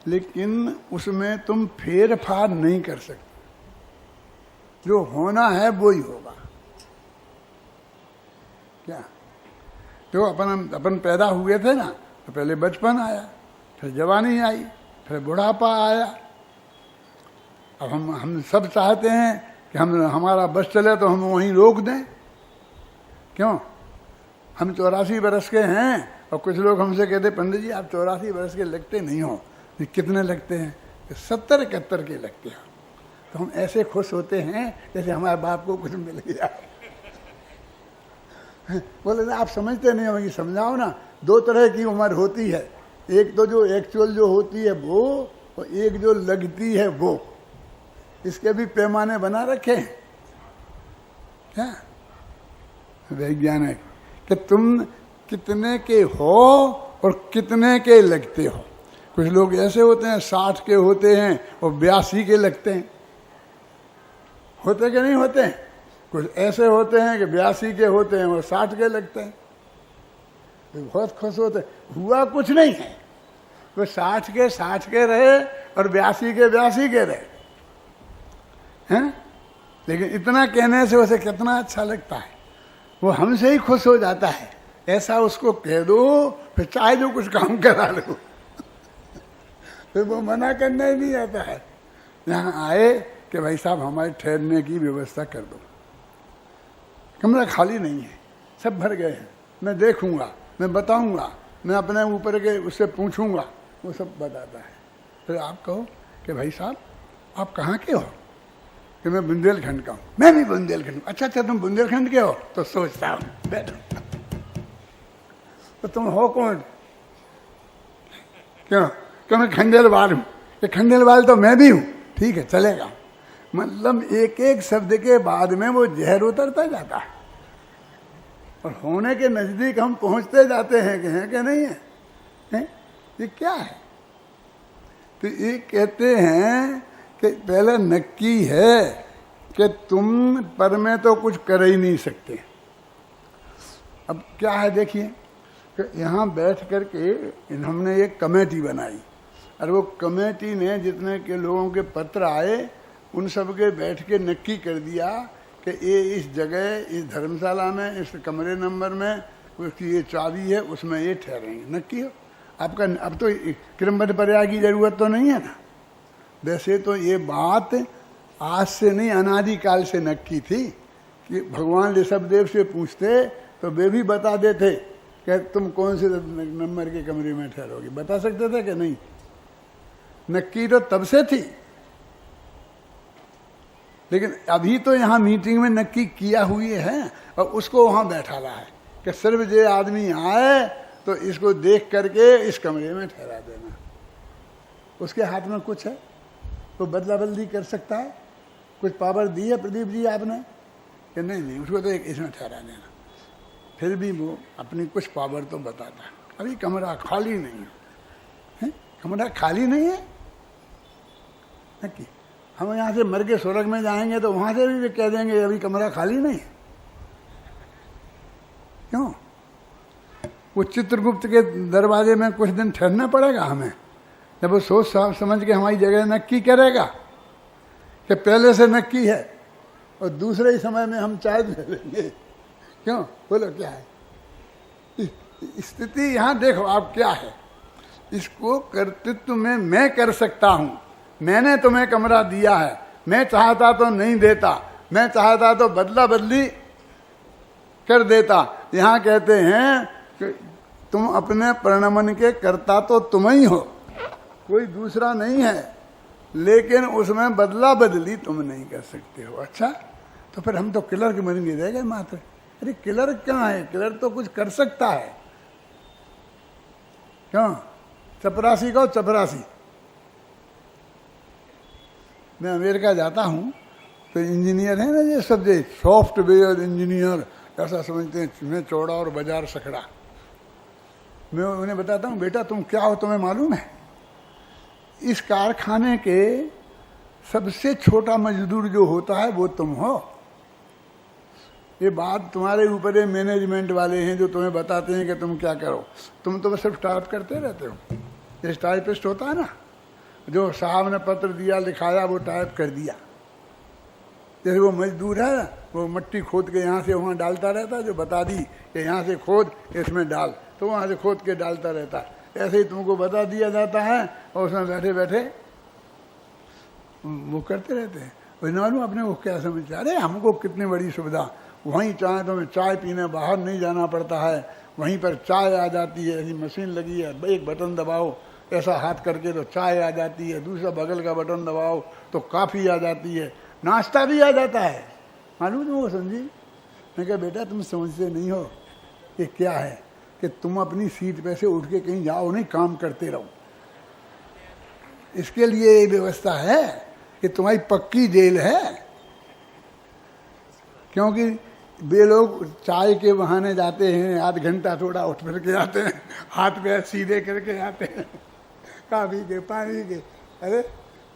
लेकिन उसमें तुम फेर फार नहीं कर सकते। जो होना है वो ही होगा। क्या? जो अपन पैदा हुए थे ना, तो पहले बचपन आया, फिर जवानी आई, फिर बुढ़ापा आया। अब हम सब चाहते हैं कि हमारा बस चले तो हम वहीं रोक दें। क्यों? हम 84 बरस के हैं, और कुछ लोग हमसे कहते पंडित जी आप 84 बरस के लगते नहीं हो। कितने लगते हैं? 70-71 के लगते हैं। तो हम ऐसे खुश होते हैं जैसे हमारे बाप को कुछ मिल गया। बोले ना आप समझते नहीं हो, कि समझाओ ना। दो तरह की उम्र होती है, एक तो जो एक्चुअल जो होती है वो, और एक जो लगती है वो। इसके भी पैमाने बना रखे हैं क्या वैज्ञानिक, कि तुम कितने के हो और कितने के लगते हो। कुछ लोग ऐसे होते हैं 60 के होते हैं और 82 के लगते हैं, होते कि नहीं होते हैं? कुछ ऐसे होते हैं कि 82 के होते हैं और 60 के लगते हैं, तो बहुत खुश होते हैं। हुआ कुछ नहीं है, वो 60 के रहे और 82 के रहे हैं। लेकिन इतना कहने से उसे कितना अच्छा लगता है, वो हमसे ही खुश हो जाता है। ऐसा उसको कह दो, फिर चाहे जो कुछ काम करा लो, फिर वो मना करना ही नहीं आता है। यहाँ आए कि भाई साहब हमारे ठहरने की व्यवस्था कर दो, कमरा खाली नहीं है, सब भर गए हैं, मैं देखूंगा, मैं बताऊंगा, मैं अपने ऊपर के उससे पूछूंगा, वो सब बताता है। फिर आप कहो कि भाई साहब आप कहाँ के हो? कि मैं बुंदेलखंड का हूँ। मैं भी बुंदेलखंड। अच्छा तुम बुंदेलखंड के हो? तो सोचता हूँ बैठो, तो तुम हो कौन? क्यों? कि मैं खंडेलवाल हूँ। कि खंडेलवाल तो मैं भी हूँ, ठीक है चलेगा। मतलब एक एक शब्द के बाद में वो जहर उतरता जाता है, और होने के नजदीक हम पहुंचते जाते हैं कि हैं कि नहीं है? ये क्या है? तो ये कहते हैं कि पहले नक्की है कि तुम पर में तो कुछ कर ही नहीं सकते। अब क्या है देखिए, कि यहाँ बैठ करके हमने एक कमेटी बनाई, और वो कमेटी ने जितने के लोगों के पत्र आए उन सब के बैठ के नक्की कर दिया कि ये इस जगह, इस धर्मशाला में, इस कमरे नंबर में उसकी ये चाबी है, उसमें ये ठहरेंगे। नक्की हो। आपका अब तो क्रमबद्ध पर्याय की जरूरत तो नहीं है ना। वैसे तो ये बात आज से नहीं, अनादिकाल से नक्की थी कि भगवान ऋषभदेव से पूछते तो वे भी बता देते कि तुम कौन से नंबर के कमरे में ठहरोगे, बता सकते थे कि नहीं। नक्की तो तब से थी, लेकिन अभी तो यहाँ मीटिंग में नक्की किया हुए है और उसको वहाँ बैठा रहा है कि सिर्फ जो आदमी आए तो इसको देख करके इस कमरे में ठहरा देना। उसके हाथ में कुछ है, तो बदला बदली कर सकता है, कुछ पावर दी है प्रदीप जी आपने कि नहीं, उसको तो एक इसमें ठहरा देना। फिर भी वो अपनी कुछ पावर तो बताता है। अभी कमरा खाली नहीं है, कमरा खाली नहीं है नक्की। हम यहाँ से मर के स्वर्ग में जाएंगे तो वहां से भी कह देंगे अभी कमरा खाली नहीं है। क्यों? वो चित्रगुप्त के दरवाजे में कुछ दिन ठहरना पड़ेगा हमें, जब वो सोच समझ के हमारी जगह नक्की करेगा कि पहले से नक्की है, और दूसरे ही समय में हम चाय ले लेंगे। क्यों? बोलो क्या है स्थिति यहाँ? देखो आप क्या है, इसको कर्तृत्व में मैं कर सकता हूं। मैंने तुम्हें कमरा दिया है, मैं चाहता तो नहीं देता, मैं चाहता तो बदला बदली कर देता। यहाँ कहते हैं कि तुम अपने परिणमन के कर्ता तो तुम ही हो, कोई दूसरा नहीं है, लेकिन उसमें बदला बदली तुम नहीं कर सकते हो। अच्छा, तो फिर हम तो किलर के बन के रह गए मात्र। अरे किलर क्या है? किलर तो कुछ कर सकता है। क्यों? चपरासी को चपरासी। मैं अमेरिका जाता हूँ तो इंजीनियर है ना, ये सब जो सॉफ्टवेयर इंजीनियर ऐसा समझते हैं मैं चौड़ा और बाजार सकड़ा। मैं उन्हें बताता हूँ बेटा तुम क्या हो, तुम्हें मालूम है इस कारखाने के सबसे छोटा मजदूर जो होता है वो तुम हो। ये बात तुम्हारे ऊपर है, मैनेजमेंट वाले हैं जो तुम्हें बताते हैं कि तुम क्या करो, तुम तो बस सिर्फ टाइप करते रहते हो। ये टाइपिस्ट होता है ना, जो साहब ने पत्र दिया लिखाया वो टाइप कर दिया। जैसे वो मजदूर है ना, वो मट्टी खोद के यहाँ से वहाँ डालता रहता है, जो बता दी कि यहाँ से खोद इसमें डाल, तो वहाँ से खोद के डालता रहता है। ऐसे ही तुमको बता दिया जाता है और उसमें बैठे बैठे वो करते रहते हैं। मालूम अपने को क्या समझते, अरे हमको कितनी बड़ी सुविधा, वहीं चाहे तो चाय पीने बाहर नहीं जाना पड़ता है, वहीं पर चाय आ जाती है, ऐसी मशीन लगी है, एक बटन दबाओ ऐसा हाथ करके तो चाय आ जाती है, दूसरा बगल का बटन दबाओ तो कॉफ़ी आ जाती है, नाश्ता भी आ जाता है। मालूम तुमको समझी? मैं कहा बेटा तुम समझते नहीं हो कि क्या है कि तुम अपनी सीट पे से उठ के कहीं जाओ नहीं, काम करते रहो। इसके लिए ये व्यवस्था है कि तुम्हारी पक्की जेल है, क्योंकि वे लोग चाय के बहाने जाते हैं, आध घंटा थोड़ा उठ फिर के आते हैं, हाथ पैर सीधे करके आते हैं, काफी के पानी के। अरे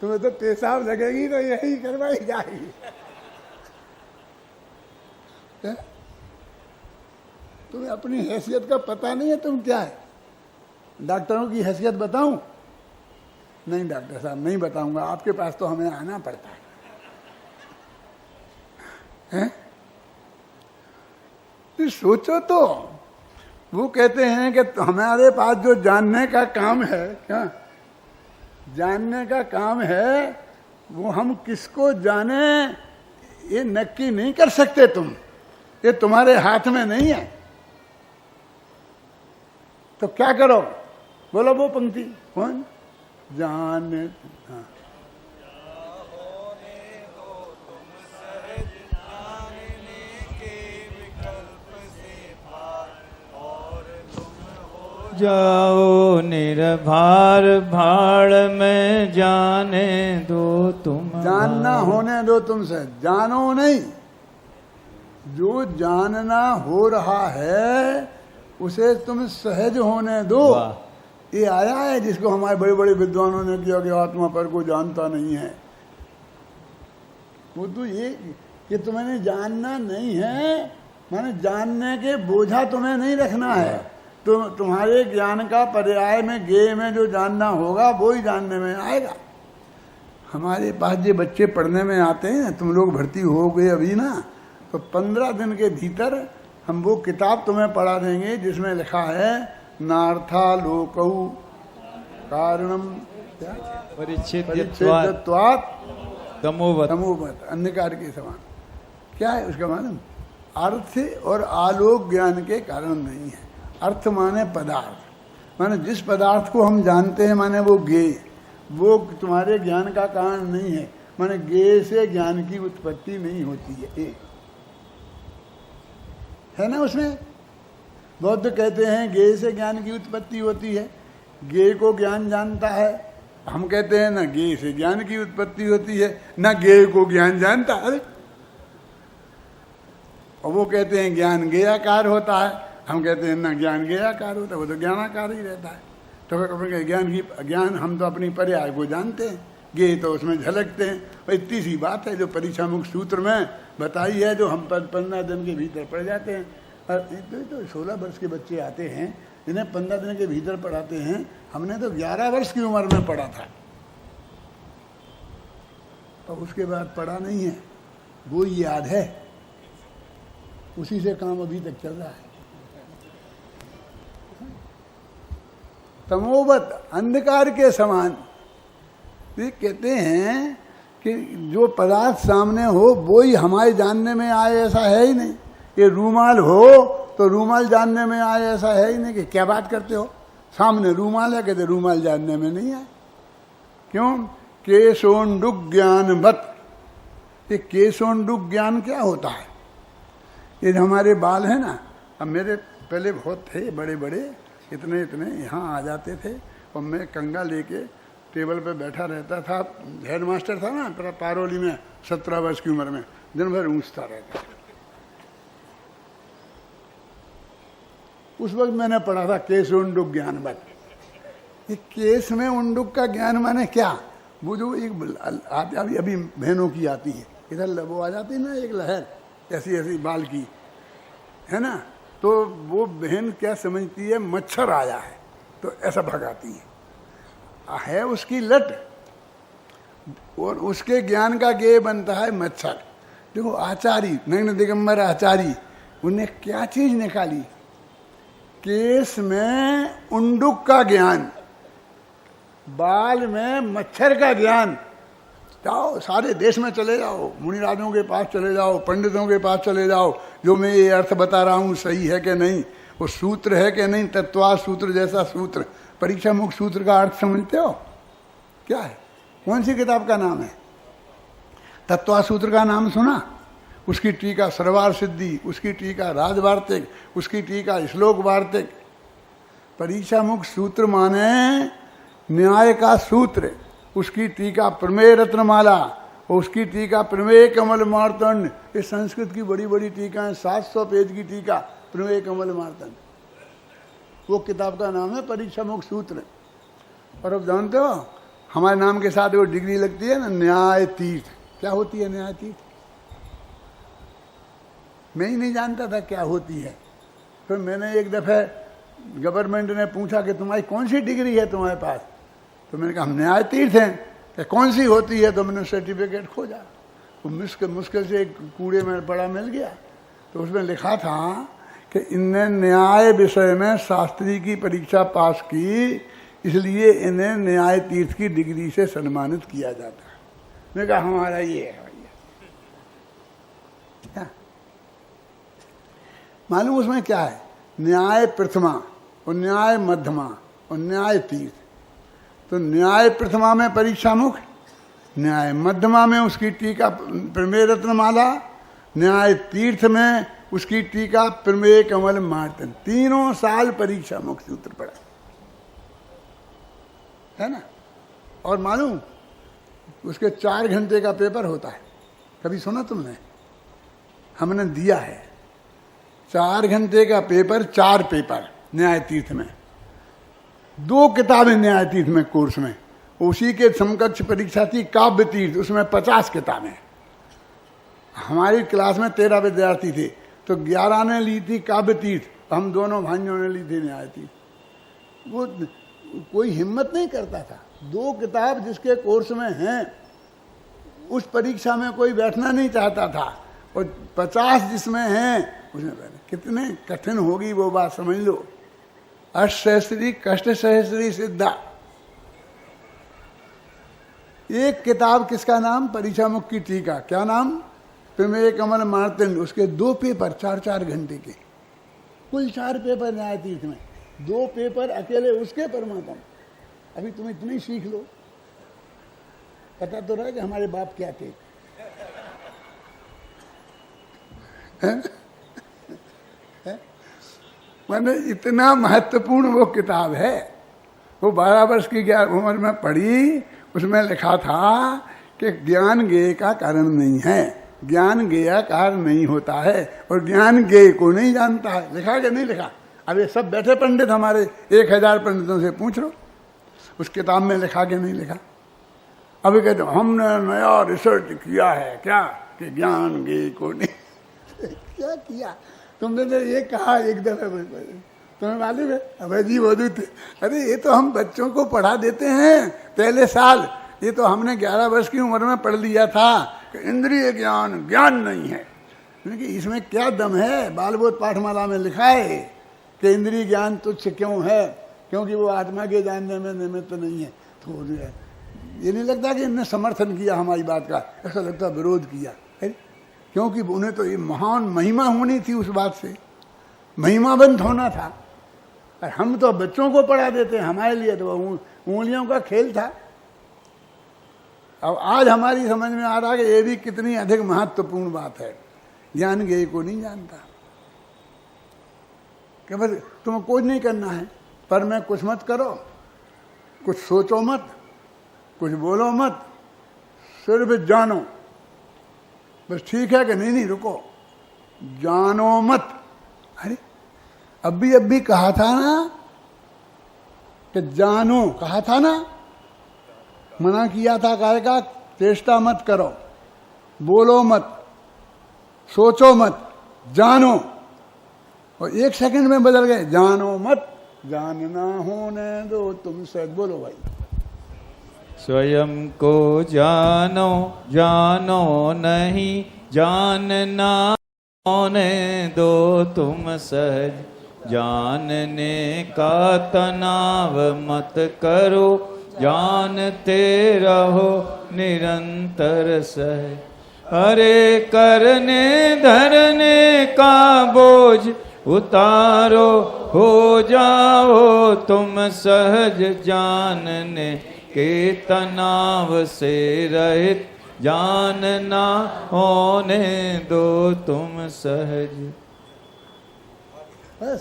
तुम्हें तो पेशाब लगेगी तो यही करवाई जाएगी। तुम्हें अपनी हैसियत का पता नहीं है, तुम क्या है? डॉक्टरों की हैसियत बताऊं? नहीं डॉक्टर साहब नहीं बताऊंगा, आपके पास तो हमें आना पड़ता है। तो सोचो तो, वो कहते हैं कि हमारे पास जो जानने का काम है, क्या जानने का काम है, वो हम किसको जाने ये नक्की नहीं कर सकते तुम, ये तुम्हारे हाथ में नहीं है। तो क्या करो? बोलो वो पंक्ति कौन जान। हाँ जाओ निर्भार भाड़ में जाने दो तुम। जानना होने दो तुमसे, जानो नहीं। जो जानना हो रहा है उसे तुम सहज होने दो। ये आया है जिसको हमारे बड़े बड़े विद्वानों ने किया कि आत्मा पर को जानता नहीं है। वो तो ये कि तुम्हें जानना नहीं है, माने जानने के बोझा तुम्हें नहीं रखना है। तो तुम्हारे ज्ञान का पर्याय में गे में जो जानना होगा वो ही जानने में आएगा। हमारे पास जो बच्चे पढ़ने में आते हैं, तुम लोग भर्ती हो गए अभी ना, तो 15 दिन के भीतर हम वो किताब तुम्हें पढ़ा देंगे जिसमें लिखा है नार्थालोकौ कारणम क्या परिच्छेद्यत्वात् तमोवत्। तमोवत्, अंधकार के समान। क्या है उसका मालूम? अर्थ और आलोक ज्ञान के कारण नहीं है। अर्थ माने पदार्थ, माने जिस पदार्थ को हम जानते हैं माने वो ज्ञेय, वो तुम्हारे ज्ञान का कारण नहीं है। माने ज्ञेय से ज्ञान की उत्पत्ति नहीं होती है ना। उसमें बौद्ध कहते हैं ज्ञेय से ज्ञान की उत्पत्ति होती है। ज्ञेय को ज्ञान जानता है, हम कहते हैं ना ज्ञेय से ज्ञान की उत्पत्ति होती है, ना ज्ञेय को ज्ञान जानता है। और वो कहते हैं ज्ञान ज्ञेयाकार होता है, हम कहते हैं ना ज्ञान ज्ञेयाकार होता है, वो तो ज्ञानाकार ही रहता है। तो फिर ज्ञान हम तो अपनी पर्याय को जानते हैं, ज्ञेय तो उसमें झलकते हैं। और इतनी सी बात है जो परीक्षा मुक्त सूत्र में बताई है, जो हम 15 दिन के भीतर पढ़ जाते हैं। और तो 16 वर्ष के बच्चे आते हैं जिन्हें 15 दिन के भीतर पढ़ाते हैं। हमने तो 11 वर्ष की उम्र में पढ़ा था, और उसके बाद पढ़ा नहीं है। वो याद है, उसी से काम अभी तक चल रहा है। तमोवत, अंधकार के समान। ये कहते हैं कि जो पदार्थ सामने हो वो ही हमारे जानने में आए, ऐसा है ही नहीं। ये रूमाल हो तो रूमाल जानने में आए, ऐसा है ही नहीं। कि क्या बात करते हो, सामने रूमाल है, कहते रूमाल जानने में नहीं आए। क्यों? केशोंडुक ज्ञानवत। ये केशोंडुक ज्ञान क्या होता है? ये जो हमारे बाल है ना, अब मेरे पहले बहुत थे बड़े बड़े, इतने इतने, यहाँ आ जाते थे और मैं कंगा लेके टेबल पे बैठा रहता था। हेड मास्टर था ना पारोली में, 17 वर्ष की उम्र में, दिन भर ऊँचता रहता। उस वक्त मैंने पढ़ा था केश उंडुक ज्ञानवत। ये केस में उंडुक का ज्ञान माने क्या? वो जो एक अभी बहनों की आती है, इधर वो आ जाती है ना एक लहर ऐसी ऐसी बाल की, है ना, तो वो बहन क्या समझती है, मच्छर आया है तो ऐसा भगाती है उसकी लट, और उसके ज्ञान का ज्ञेय बनता है मच्छर। देखो आचार्य नग्न दिगंबर आचार्य, उन्हें क्या चीज निकाली? केस में उंडुक का ज्ञान, बाल में मच्छर का ज्ञान। जाओ सारे देश में चले जाओ, मुनिराजों के पास चले जाओ, पंडितों के पास चले जाओ, जो मैं ये अर्थ बता रहा हूँ सही है कि नहीं, वो सूत्र है कि नहीं, तत्वा सूत्र जैसा सूत्र। परीक्षा मुक्त सूत्र का अर्थ समझते हो क्या है? कौन सी किताब का नाम है? तत्वा सूत्र का नाम सुना? उसकी टीका सरवार सिद्धि, उसकी टीका राजवार्तिक, उसकी टीका श्लोक वार्तिक। परीक्षा मुक्त सूत्र माने न्याय का सूत्र, उसकी टीका प्रमेय रत्नमाला, और उसकी टीका प्रमेय कमल मार्तंड। ये संस्कृत की बड़ी बड़ी टीका है, 700 पेज की टीका प्रमेय कमल मार्तंड। वो किताब का नाम है परीक्षा मुक्त सूत्र। और अब जानते हो हमारे नाम के साथ वो डिग्री लगती है ना, न्याय तीर्थ। क्या होती है न्याय तीर्थ? मैं ही नहीं जानता था क्या होती है। फिर मैंने एक दफे गवर्नमेंट ने पूछा कि तुम्हारी कौन सी डिग्री है तुम्हारे पास, तो मैंने कहा हम न्याय तीर्थ हैं। कि कौन सी होती है? तो मैंने सर्टिफिकेट खोजा, तो मुश्किल से एक कूड़े में बड़ा मिल गया। तो उसमें लिखा था कि इनने न्याय विषय में शास्त्री की परीक्षा पास की, इसलिए इन्हें न्याय तीर्थ की डिग्री से सम्मानित किया जाता है। मैंने कहा हमारा ये है भैया। क्या मालूम उसमें क्या है? न्याय प्रथमा और न्याय मध्यमा और न्याय तीर्थ। तो न्याय प्रथमा में परीक्षा मुख, न्याय मध्यमा में उसकी टीका प्रमेय रत्नमाला, न्याय तीर्थ में उसकी टीका प्रमेय कमल मार्तन। 3 साल परीक्षा मुख सूत्र पढ़ा है ना। और मालूम उसके 4 घंटे का पेपर होता है। कभी सुना तुमने? हमने दिया है 4 घंटे का पेपर, 4 पेपर न्याय तीर्थ में। 2 किताबें न्याय तीर्थ में कोर्स में। उसी के समकक्ष परीक्षा थी काव्य तीर्थ, उसमें 50 किताबें। हमारी क्लास में 13 विद्यार्थी थे, तो 11 ने ली थी काव्य तीर्थ, हम दोनों भाइयों ने ली थी न्याय तीर्थ। वो कोई हिम्मत नहीं करता था। 2 किताब जिसके कोर्स में हैं उस परीक्षा में कोई बैठना नहीं चाहता था, और 50 जिसमें हैं उसमें बैठे। कितने कठिन होगी वो बात समझ लो। अष्टसहस्री कष्ट सहस्री सिद्धा। एक किताब किसका नाम? परीक्षा मुख की टीका। क्या नाम? तुम्हें कमल मार्तंड। उसके 2 पेपर 4-4 घंटे के, कुल 4 पेपर न्यायतीर्थ में, 2 पेपर अकेले उसके परमात्मा। अभी तुम इतना ही सीख लो, पता तो रहा कि हमारे बाप क्या थे। मैंने इतना महत्वपूर्ण वो किताब है। वो 12 वर्ष की उम्र में पढ़ी। उसमें लिखा था कि ज्ञान ज्ञेय का कारण नहीं है, ज्ञान ज्ञेयाकार नहीं होता है, और ज्ञान ज्ञेय को नहीं जानता है। लिखा कि नहीं लिखा? अब ये सब बैठे पंडित हमारे 1000 पंडितों से पूछ लो, उस किताब में लिखा कि नहीं लिखा? अभी कहते हमने नया रिसर्च किया है क्या कि ज्ञान ज्ञेय को नहीं। क्या किया तुमने? तो ये कहा एक दफे, तुम्हें मालूम है अभयजी वधू थे। अरे ये तो हम बच्चों को पढ़ा देते हैं पहले साल। ये तो हमने 11 वर्ष की उम्र में पढ़ लिया था कि इंद्रिय ज्ञान ज्ञान नहीं है। क्योंकि इसमें क्या दम है? बालबोध पाठमाला में लिखा है कि इंद्रिय ज्ञान तुच्छ क्यों है? क्योंकि वो आत्मा के जानने में निमित्त नहीं है। तो ये नहीं लगता कि इनने समर्थन किया हमारी बात का, ऐसा लगता विरोध किया। क्योंकि उन्हें तो ये महान महिमा होनी थी, उस बात से महिमावंत होना था। और हम तो बच्चों को पढ़ा देते हैं, हमारे लिए तो उंगलियों का खेल था। अब आज हमारी समझ में आ रहा है कि ये भी कितनी अधिक महत्वपूर्ण बात है। ज्ञान ज्ञेय को नहीं जानता कि बस तुम्हें कुछ नहीं करना है, पर मैं कुछ मत करो, कुछ सोचो मत, कुछ बोलो मत, सिर्फ जानो बस। ठीक है कि नहीं रुको, जानो मत। अरे अभी कहा था ना कि जानो, कहा था ना, मना किया था काय का? चेष्टा मत करो, बोलो मत, सोचो मत, जानो। और 1 सेकंड में बदल गए, जानो मत, जानना होने दो तुम से। बोलो भाई। स्वयं को जानो, जानो नहीं जानना होने दो तुम सहज। जानने का तनाव मत करो, जानते रहो निरंतर सहज। अरे करने धरने का बोझ उतारो, हो जाओ तुम सहज। जानने के तनाव से रहित, जानना होने दो तुम सहज।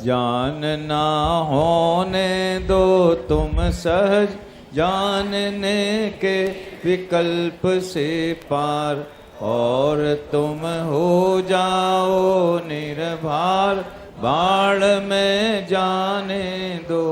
जानना होने दो तुम सहज। जानने के विकल्प से पार, और तुम हो जाओ निर्भार। बाढ़ में जाने दो,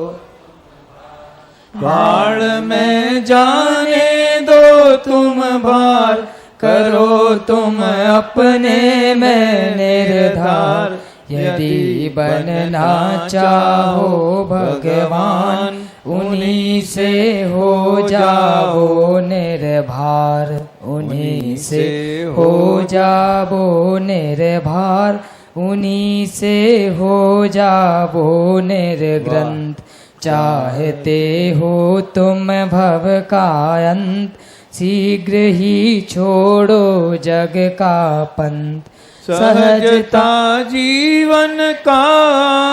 बाढ़ में जाने दो तुम भार। करो तुम अपने में निर्धार। यदि बनना चाहो भगवान, उन्हीं से हो जाओ निर्भार। उन्हीं से हो जाओ निर्भार। उन्हीं से हो जाओ निर्ग्रंथ। चाहते हो तुम भव का अंत, शीघ्र ही छोड़ो जग का पंथ। सहजता जीवन का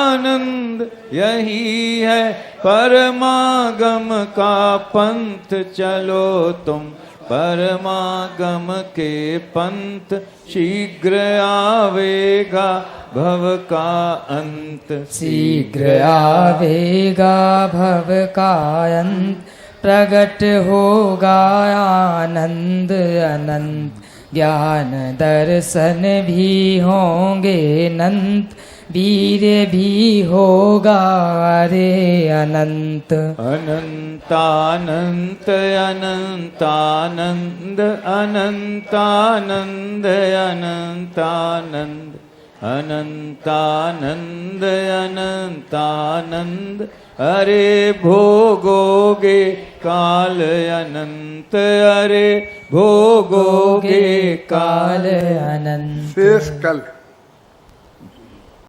आनंद, यही है परमागम का पंथ। चलो तुम परमागम के पंथ, शीघ्र आवेगा भव का अंत। शीघ्र आवेगा भव का अंत। प्रगट होगा आनंद अनंत। ज्ञान दर्शन भी होंगे अनंत। वीर भी होगा अरे अनंत। अनंतानंत अनंतानंद अनंतानंद अनंतानंद अनंतानंद अनंतानंद। अरे भोगोगे काल अनंत, अरे भोगोगे काल अनंत। शेष कल